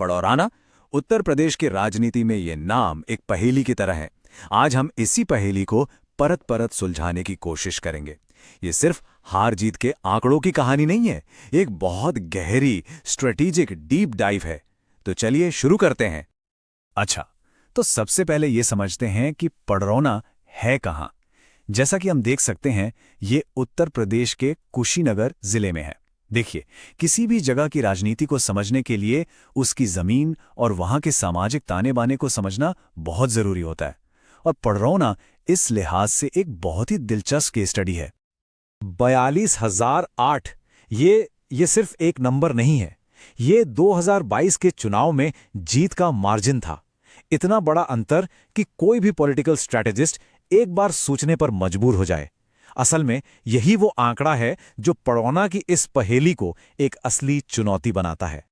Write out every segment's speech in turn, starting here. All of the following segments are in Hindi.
पड़ौराना उत्तर प्रदेश के राजनीति में ये नाम एक पहेली की तरह है। आज हम इसी पहेली को परत परत सुलझाने की कोशिश करेंगे। ये सिर्फ हार जीत के आंकड़ों की कहानी नहीं है, एक बहुत गहरी स्ट्रेटेजिक डीप डाइव है। तो चलिए शुरू करते हैं। अच्छा, तो सबसे पहले ये समझते हैं कि पड़रौना है कहाँ। जैसा कि हम देख सकते हैं, ये उत्तर प्रदेश के कुशीनगर जिले में है। देखिए, किसी भी जगह की राजनीति को समझने के लिए उसकी जमीन और वहां के सामाजिक ताने बाने को समझना बहुत जरूरी होता है। और पड़रौना इस लिहाज से एक बहुत ही दिलचस्प केस स्टडी है। 42,008 ये सिर्फ एक नंबर नहीं है, ये 2022 के चुनाव में जीत का मार्जिन था। इतना बड़ा अंतर कि कोई भी पॉलिटिकल स्ट्रैटेजिस्ट एक बार सोचने पर मजबूर हो जाए। असल में यही वो आंकड़ा है जो पड़रौना की इस पहेली को एक असली चुनौती बनाता है।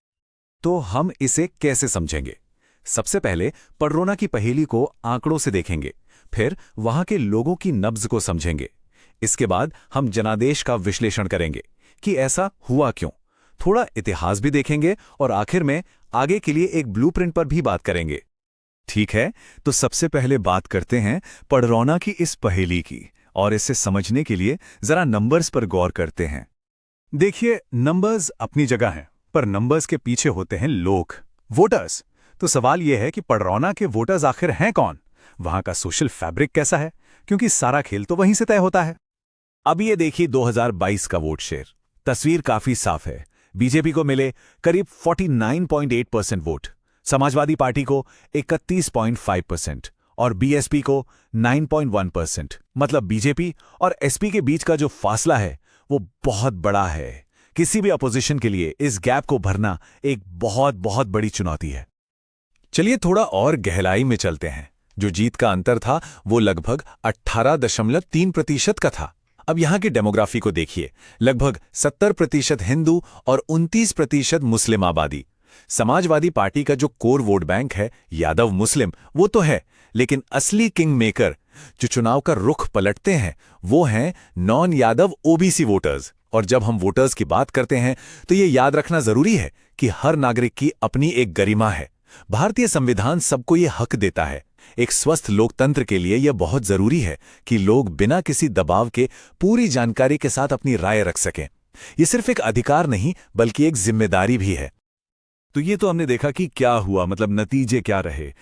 तो हम इसे कैसे समझेंगे? सबसे पहले पड़रौना की पहेली को आंकड़ों से देखेंगे, फिर वहां के लोगों की नब्ज को समझेंगे। इसके बाद हम जनादेश का विश्लेषण करेंगे कि ऐसा हुआ क्यों। थोड़ा इतिहास भी देखेंगे और आखिर में आगे के लिए एक ब्लूप्रिंट पर भी बात करेंगे। ठीक है, तो सबसे पहले बात करते हैं पड़रौना की इस पहेली की, और इसे समझने के लिए जरा नंबर्स पर गौर करते हैं। देखिए, नंबर्स अपनी जगह हैं, पर नंबर्स के पीछे होते हैं लोग, वोटर्स। तो सवाल यह है कि पड़रौना के वोटर्स आखिर हैं कौन, वहां का सोशल फैब्रिक कैसा है, क्योंकि सारा खेल तो वहीं से तय होता है। अब ये देखिए 2022 का वोट शेयर। तस्वीर काफी साफ है। बीजेपी को मिले करीब 49.8% वोट, समाजवादी पार्टी को 31.5% और बीएसपी को 9.1%। मतलब बीजेपी और एसपी के बीच का जो फासला है वो बहुत बड़ा है। किसी भी अपोजिशन के लिए इस गैप को भरना एक बहुत बहुत बड़ी चुनौती है। चलिए थोड़ा और गहराई में चलते हैं। जो जीत का अंतर था वो लगभग 18.3% का था। अब यहां की डेमोग्राफी को देखिए, लगभग 70% हिंदू और 29% मुस्लिम आबादी। समाजवादी पार्टी का जो कोर वोट बैंक है, यादव मुस्लिम, वो तो है, लेकिन असली किंग मेकर जो चुनाव का रुख पलटते हैं वो हैं नॉन यादव ओबीसी वोटर्स। और जब हम वोटर्स की बात करते हैं तो ये याद रखना जरूरी है कि हर नागरिक की अपनी एक गरिमा है। भारतीय संविधान सबको ये हक देता है। एक स्वस्थ लोकतंत्र के लिए यह बहुत जरूरी है कि लोग बिना किसी दबाव के पूरी जानकारी के साथ अपनी राय रख सकें। ये सिर्फ एक अधिकार नहीं बल्कि एक जिम्मेदारी भी है। तो ये तो हमने देखा कि क्या हुआ, मतलब नतीजे क्या रहे।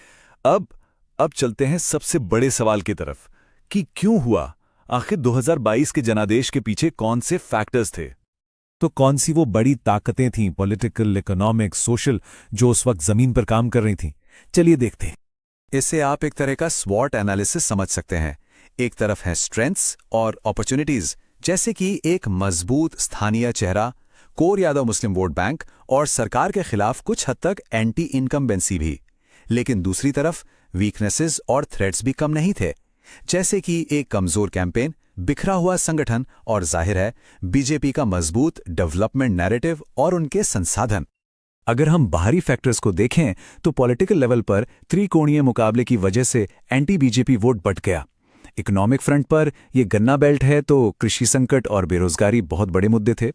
अब चलते हैं सबसे बड़े सवाल की तरफ कि क्यों हुआ। आखिर 2022 के जनादेश के पीछे कौन से फैक्टर्स थे? तो कौन सी वो बड़ी ताकतें थीं, पॉलिटिकल, इकोनॉमिक, सोशल, जो उस वक्त जमीन पर काम कर रही थीं? चलिए देखते हैं। इससे आप एक तरह का स्वॉट एनालिसिस समझ सकते हैं। एक तरफ है स्ट्रेंथ्स और अपॉर्चुनिटीज, जैसे कि एक मजबूत स्थानीय चेहरा, कोर यादव मुस्लिम वोट बैंक और सरकार के खिलाफ कुछ हद तक एंटी इनकम्बेंसी भी। लेकिन दूसरी तरफ वीकनेसेस और थ्रेट्स भी कम नहीं थे, जैसे कि एक कमजोर कैंपेन, बिखरा हुआ संगठन और जाहिर है बीजेपी का मजबूत डेवलपमेंट नैरेटिव और उनके संसाधन। अगर हम बाहरी फैक्टर्स को देखें तो पॉलिटिकल लेवल पर त्रिकोणीय मुकाबले की वजह से एंटी बीजेपी वोट बढ़ गया। इकोनॉमिक फ्रंट पर यह गन्ना बेल्ट है तो कृषि संकट और बेरोजगारी बहुत बड़े मुद्दे थे।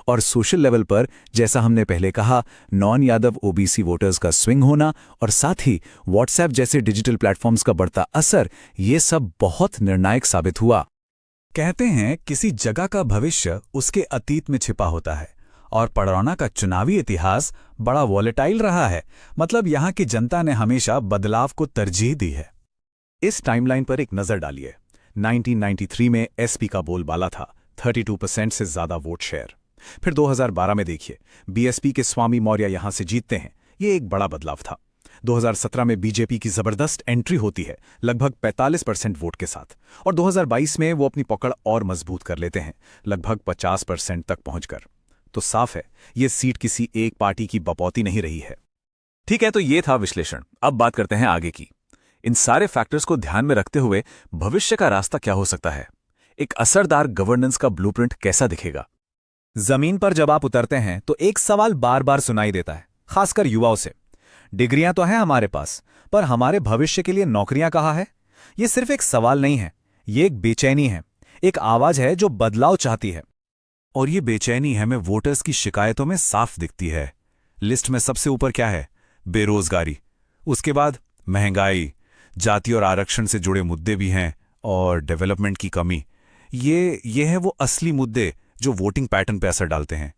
और सोशल लेवल पर, जैसा हमने पहले कहा, नॉन यादव ओबीसी वोटर्स का स्विंग होना और साथ ही व्हाट्सएप जैसे डिजिटल प्लेटफॉर्म्स का बढ़ता असर, ये सब बहुत निर्णायक साबित हुआ। कहते हैं किसी जगह का भविष्य उसके अतीत में छिपा होता है, और पड़रौना का चुनावी इतिहास बड़ा वॉलेटाइल रहा है। मतलब यहां की जनता ने हमेशा बदलाव को तरजीह दी है। इस टाइमलाइन पर एक नजर डालिए। 1993 में एसपी का बोलबाला था, 32% से ज्यादा वोट शेयर। फिर 2012 में देखिए, बीएसपी के स्वामी मौर्य यहां से जीतते हैं। ये एक बड़ा बदलाव था। 2017 में बीजेपी की जबरदस्त एंट्री होती है, लगभग 45% वोट के साथ। और 2022 में वो अपनी पकड़ और मजबूत कर लेते हैं, लगभग 50% तक पहुंचकर। तो साफ है, ये सीट किसी एक पार्टी की बपौती नहीं रही है। ठीक है, तो ये था विश्लेषण। अब बात करते हैं आगे की। इन सारे फैक्टर्स को ध्यान में रखते हुए भविष्य का रास्ता क्या हो सकता है? एक असरदार गवर्नेंस का ब्लूप्रिंट कैसा दिखेगा? जमीन पर जब आप उतरते हैं तो एक सवाल बार बार सुनाई देता है, खासकर युवाओं से। डिग्रियां तो हैं हमारे पास, पर हमारे भविष्य के लिए नौकरियां कहाँ है? ये सिर्फ एक सवाल नहीं है, ये एक बेचैनी है, एक आवाज है जो बदलाव चाहती है। और ये बेचैनी हमें वोटर्स की शिकायतों में साफ दिखती है। लिस्ट में सबसे ऊपर क्या है? बेरोजगारी, उसके बाद महंगाई, जाति और आरक्षण से जुड़े मुद्दे भी हैं, और डेवलपमेंट की कमी। ये है वो असली मुद्दे जो वोटिंग पैटर्न पे असर डालते हैं।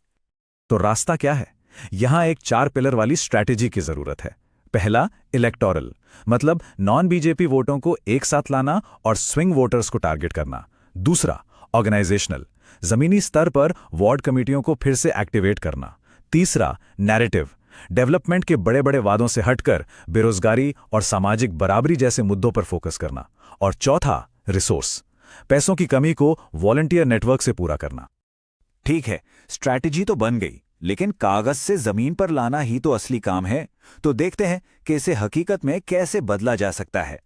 तो रास्ता क्या है? यहां एक 4 पिलर वाली स्ट्रैटेजी की जरूरत है। पहला, इलेक्टोरल, मतलब नॉन बीजेपी वोटों को एक साथ लाना और स्विंग वोटर्स को टारगेट करना। दूसरा, ऑर्गेनाइजेशनल, जमीनी स्तर पर वार्ड कमेटियों को फिर से एक्टिवेट करना। तीसरा, नैरेटिव, डेवलपमेंट के बड़े बड़े वादों से हटकर बेरोजगारी और सामाजिक बराबरी जैसे मुद्दों पर फोकस करना। और चौथा, रिसोर्स, पैसों की कमी को वॉलंटियर नेटवर्क से पूरा करना। ठीक है, स्ट्रैटेजी तो बन गई, लेकिन कागज से जमीन पर लाना ही तो असली काम है। तो देखते हैं कि इसे हकीकत में कैसे बदला जा सकता है।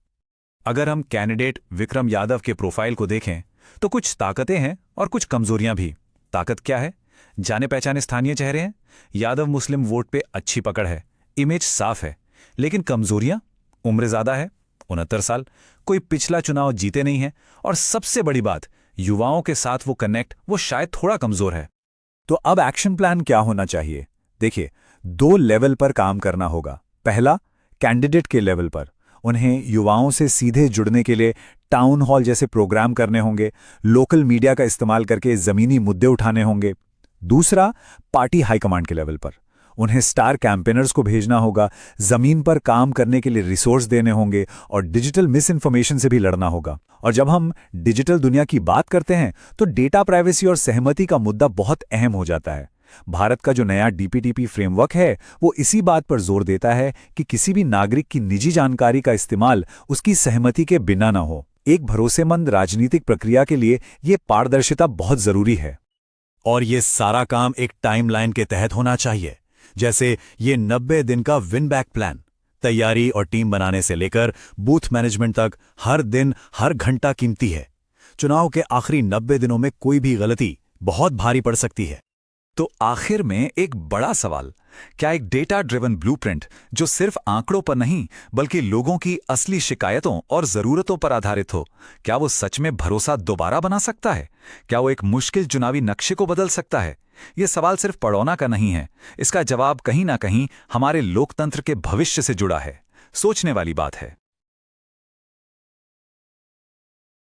अगर हम कैंडिडेट विक्रम यादव के प्रोफाइल को देखें तो कुछ ताकतें हैं और कुछ कमजोरियां भी। ताकत क्या है? जाने पहचाने स्थानीय चेहरे हैं, यादव मुस्लिम वोट पे अच्छी पकड़ है, इमेज साफ है। लेकिन कमजोरियां? उम्र ज्यादा है, 69 साल, कोई पिछला चुनाव जीते नहीं है, और सबसे बड़ी बात, युवाओं के साथ वो कनेक्ट वो शायद थोड़ा कमजोर है। तो अब एक्शन प्लान क्या होना चाहिए? देखिए, 2 लेवल पर काम करना होगा। पहला, कैंडिडेट के लेवल पर, उन्हें युवाओं से सीधे जुड़ने के लिए टाउन हॉल जैसे प्रोग्राम करने होंगे, लोकल मीडिया का इस्तेमाल करके जमीनी मुद्दे उठाने होंगे। दूसरा, पार्टी हाईकमांड के लेवल पर, उन्हें स्टार कैंपेनर्स को भेजना होगा, जमीन पर काम करने के लिए रिसोर्स देने होंगे और डिजिटल मिस इन्फॉर्मेशन से भी लड़ना होगा। और जब हम डिजिटल दुनिया की बात करते हैं तो डेटा प्राइवेसी और सहमति का मुद्दा बहुत अहम हो जाता है। भारत का जो नया डीपीटीपी फ्रेमवर्क है वो इसी बात पर जोर देता है कि किसी भी नागरिक की निजी जानकारी का इस्तेमाल उसकी सहमति के बिना ना हो। एक भरोसेमंद राजनीतिक प्रक्रिया के लिए ये पारदर्शिता बहुत जरूरी है। और ये सारा काम एक टाइमलाइन के तहत होना चाहिए, जैसे ये 90 दिन का विन बैक प्लान। तैयारी और टीम बनाने से लेकर बूथ मैनेजमेंट तक हर दिन हर घंटा कीमती है। चुनाव के आखिरी 90 दिनों में कोई भी गलती बहुत भारी पड़ सकती है। तो आखिर में एक बड़ा सवाल, क्या एक डेटा ड्रिवन ब्लूप्रिंट जो सिर्फ आंकड़ों पर नहीं बल्कि लोगों की असली शिकायतों और जरूरतों पर आधारित हो, क्या वो सच में भरोसा दोबारा बना सकता है? क्या वो एक मुश्किल चुनावी नक्शे को बदल सकता है? ये सवाल सिर्फ पड़ोना का नहीं है, इसका जवाब कहीं ना कहीं हमारे लोकतंत्र के भविष्य से जुड़ा है। सोचने वाली बात है।